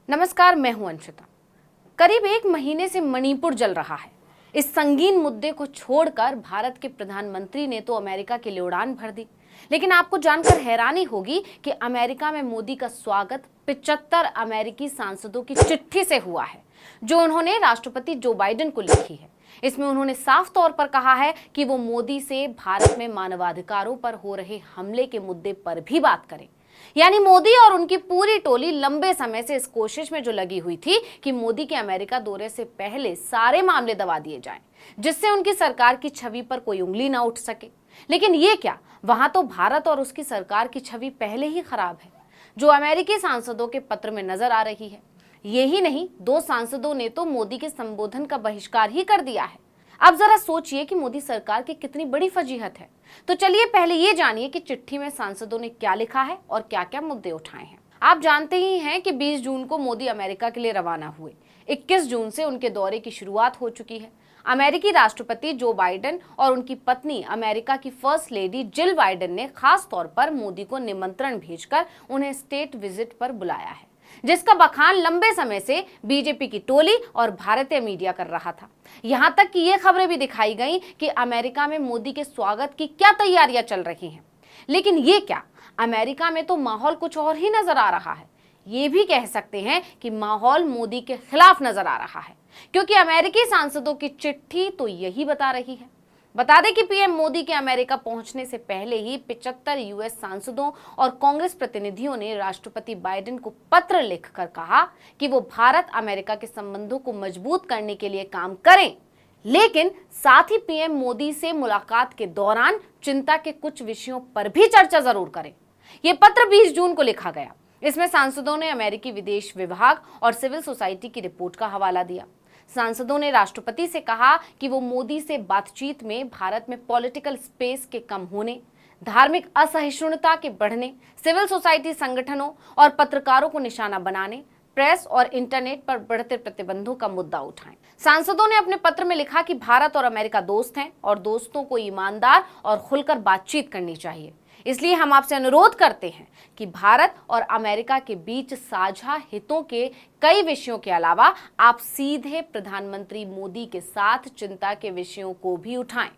नमस्कार, मैं हूं अंशिता। करीब एक महीने से मणिपुर जल रहा है। इस संगीन मुद्दे को छोड़कर भारत के प्रधानमंत्री ने तो अमेरिका के लिए उड़ान भर दी, लेकिन आपको जानकर हैरानी होगी कि अमेरिका में मोदी का स्वागत 75 अमेरिकी सांसदों की चिट्ठी से हुआ है, जो उन्होंने राष्ट्रपति जो बाइडेन को लिखी है। इसमें उन्होंने साफ तौर पर कहा है कि वो मोदी से भारत में मानवाधिकारों पर हो रहे हमले के मुद्दे पर भी बात करें। यानी मोदी और उनकी पूरी टोली लंबे समय से इस कोशिश में जो लगी हुई थी कि मोदी के अमेरिका दौरे से पहले सारे मामले दबा दिए जाएं, जिससे उनकी सरकार की छवि पर कोई उंगली ना उठ सके। लेकिन ये क्या, वहां तो भारत और उसकी सरकार की छवि पहले ही खराब है, जो अमेरिकी सांसदों के पत्र में नजर आ रही है। यही नहीं, 2 सांसदों ने तो मोदी के संबोधन का बहिष्कार ही कर दिया है। अब जरा सोचिए कि मोदी सरकार की कितनी बड़ी फजीहत है। तो चलिए पहले ये जानिए कि चिट्ठी में सांसदों ने क्या लिखा है और क्या क्या मुद्दे उठाए हैं। आप जानते ही हैं कि 20 जून को मोदी अमेरिका के लिए रवाना हुए। 21 जून से उनके दौरे की शुरुआत हो चुकी है। अमेरिकी राष्ट्रपति जो बाइडेन और उनकी पत्नी अमेरिका की फर्स्ट लेडी जिल बाइडेन ने खास तौर पर मोदी को निमंत्रण भेजकर उन्हें स्टेट विजिट पर बुलाया है, जिसका बखान लंबे समय से बीजेपी की टोली और भारतीय मीडिया कर रहा था। यहां तक कि ये खबरें भी दिखाई गईं कि अमेरिका में मोदी के स्वागत की क्या तैयारियां चल रही हैं। लेकिन ये क्या, अमेरिका में तो माहौल कुछ और ही नजर आ रहा है। ये भी कह सकते हैं कि माहौल मोदी के खिलाफ नजर आ रहा है, क्योंकि अमेरिकी सांसदों की चिट्ठी तो यही बता रही है। बता दें कि पीएम मोदी के अमेरिका पहुंचने से पहले ही 75 यूएस सांसदों और कांग्रेस प्रतिनिधियों ने राष्ट्रपति बाइडेन को पत्र लिखकर कहा कि वो भारत अमेरिका के संबंधों को मजबूत करने के लिए काम करें, लेकिन साथ ही पीएम मोदी से मुलाकात के दौरान चिंता के कुछ विषयों पर भी चर्चा जरूर करें। ये पत्र 20 जून को लिखा गया। इसमें सांसदों ने अमेरिकी विदेश विभाग और सिविल सोसाइटी की रिपोर्ट का हवाला दिया। सांसदों ने राष्ट्रपति से कहा कि वो मोदी से बातचीत में भारत में पॉलिटिकल स्पेस के कम होने, धार्मिक असहिष्णुता के बढ़ने, सिविल सोसाइटी संगठनों और पत्रकारों को निशाना बनाने, प्रेस और इंटरनेट पर बढ़ते प्रतिबंधों का मुद्दा उठाएं। सांसदों ने अपने पत्र में लिखा कि भारत और अमेरिका दोस्त हैं और दोस्तों को ईमानदार और खुलकर बातचीत करनी चाहिए। इसलिए हम आपसे अनुरोध करते हैं कि भारत और अमेरिका के बीच साझा हितों के कई विषयों के अलावा आप सीधे प्रधानमंत्री मोदी के साथ चिंता के विषयों को भी उठाएं।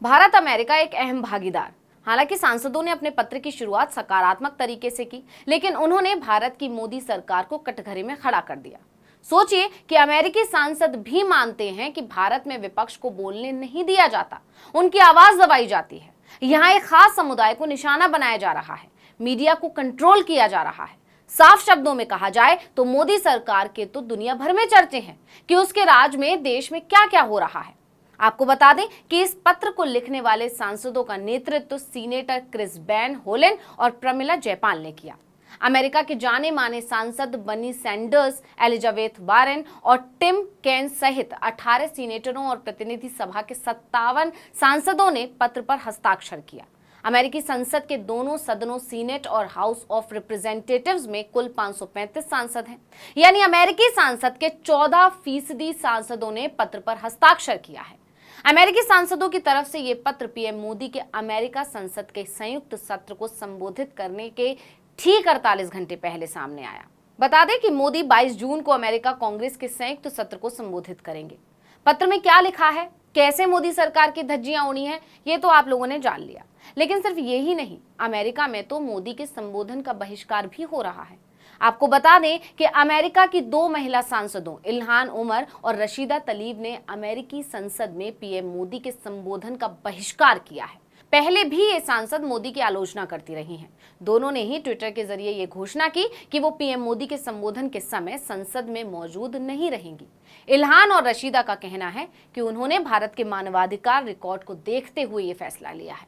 भारत अमेरिका एक अहम भागीदार। हालांकि सांसदों ने अपने पत्र की शुरुआत सकारात्मक तरीके से की, लेकिन उन्होंने भारत की मोदी सरकार को कटघरे में खड़ा कर दिया। सोचिए कि अमेरिकी सांसद भी मानते हैं कि भारत में विपक्ष को बोलने नहीं दिया जाता, उनकी आवाज दबाई जाती है। यहाँ एक खास समुदाय को निशाना बनाया जा रहा है, मीडिया को कंट्रोल किया जा रहा है। साफ शब्दों में कहा जाए तो मोदी सरकार के तो दुनिया भर में चर्चे हैं कि उसके राज में देश में क्या क्या हो रहा है। आपको बता दें कि इस पत्र को लिखने वाले सांसदों का नेतृत्व सीनेटर क्रिस बैन होलेन और प्रमिला जयपाल ने किया। अमेरिका के जाने माने सांसद बनी सैंडर्स, एलिजाबेथ वारेन और टिम केन सहित 18 सीनेटरों और प्रतिनिधि सभा के 57 सांसदों ने पत्र पर हस्ताक्षर किया। अमेरिकी संसद के दोनों सदनों सीनेट और हाउस ऑफ रिप्रेजेंटेटिव्स में कुल 535 सांसद हैं। यानी अमेरिकी सांसद के 14% सांसदों ने पत्र पर हस्ताक्षर किया है। अमेरिकी सांसदों की तरफ से ये पत्र पीएम मोदी के अमेरिका संसद के संयुक्त सत्र को संबोधित करने के ठीक 48 घंटे पहले सामने आया। बता दें कि मोदी 22 जून को अमेरिका कांग्रेस के संयुक्त सत्र को संबोधित करेंगे। पत्र में क्या लिखा है, कैसे मोदी सरकार की धज्जियां उड़ी हैं, ये तो आप लोगों ने जान लिया। लेकिन सिर्फ यही नहीं, अमेरिका में तो मोदी के संबोधन का बहिष्कार भी हो रहा है। आपको बता दें कि अमेरिका की 2 महिला सांसदों इल्हान उमर और रशीदा तलीब ने अमेरिकी संसद में पीएम मोदी के संबोधन का बहिष्कार किया है। पहले भी ये सांसद मोदी की आलोचना करती रही हैं। दोनों ने ही ट्विटर के जरिए ये घोषणा की कि वो पीएम मोदी के संबोधन के समय संसद में मौजूद नहीं रहेंगी। इल्हान और रशीदा का कहना है कि उन्होंने भारत के मानवाधिकार रिकॉर्ड को देखते हुए ये फैसला लिया है।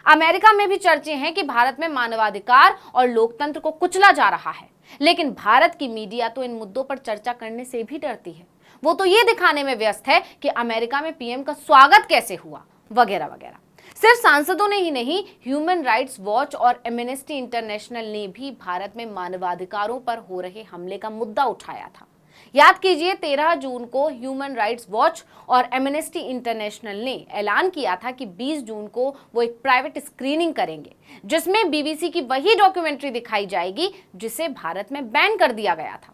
अमेरिका में भी चर्चे हैं कि भारत में मानवाधिकार और लोकतंत्र को कुचला जा रहा है, लेकिन भारत की मीडिया तो इन मुद्दों पर चर्चा करने से भी डरती है। वो तो ये दिखाने में व्यस्त है कि अमेरिका में पीएम का स्वागत कैसे हुआ, वगैरह वगैरह। सिर्फ सांसदों ने ही नहीं, ह्यूमन राइट्स वॉच और एमनेस्टी इंटरनेशनल ने भी भारत में मानवाधिकारों पर हो रहे हमले का मुद्दा उठाया था। याद कीजिए, 13 जून को ह्यूमन राइट्स वॉच और एमनेस्टी इंटरनेशनल ने ऐलान किया था कि 20 जून को वो एक प्राइवेट स्क्रीनिंग करेंगे, जिसमें बीबीसी की वही डॉक्यूमेंट्री दिखाई जाएगी जिसे भारत में बैन कर दिया गया था।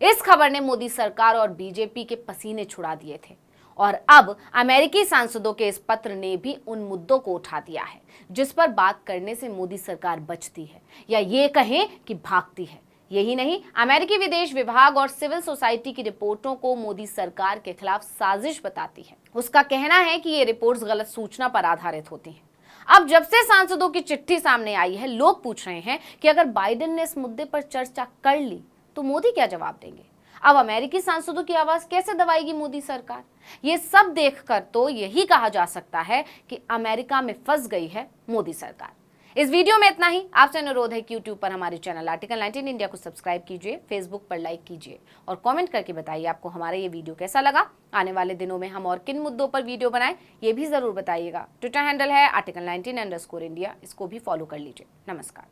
इस खबर ने मोदी सरकार और बीजेपी के पसीने छुड़ा दिए थे और अब अमेरिकी सांसदों के इस पत्र ने भी उन मुद्दों को उठा दिया है जिस पर बात करने से मोदी सरकार बचती है या ये कहें कि भागती है। यही नहीं, अमेरिकी विदेश विभाग और सिविल सोसाइटी की रिपोर्टों को मोदी सरकार के खिलाफ साजिश बताती है। उसका कहना है कि ये रिपोर्ट्स गलत सूचना पर आधारित होती हैं। अब जब से सांसदों की चिट्ठी सामने आई है, लोग पूछ रहे हैं कि अगर बाइडेन ने इस मुद्दे पर चर्चा कर ली तो मोदी क्या जवाब देंगे। अब अमेरिकी सांसदों की आवाज कैसे दबाएगी मोदी सरकार। ये सब देखकर तो यही कहा जा सकता है कि अमेरिका में फंस गई है मोदी सरकार। इस वीडियो में इतना ही। आपसे अनुरोध है कि यूट्यूब पर हमारे चैनल आर्टिकल 19 इंडिया को सब्सक्राइब कीजिए, फेसबुक पर लाइक कीजिए और कमेंट करके बताइए आपको हमारा ये वीडियो कैसा लगा। आने वाले दिनों में हम और किन मुद्दों पर वीडियो बनाएं ये भी जरूर बताइएगा। ट्विटर हैंडल है article19_India, इसको भी फॉलो कर लीजिए। नमस्कार।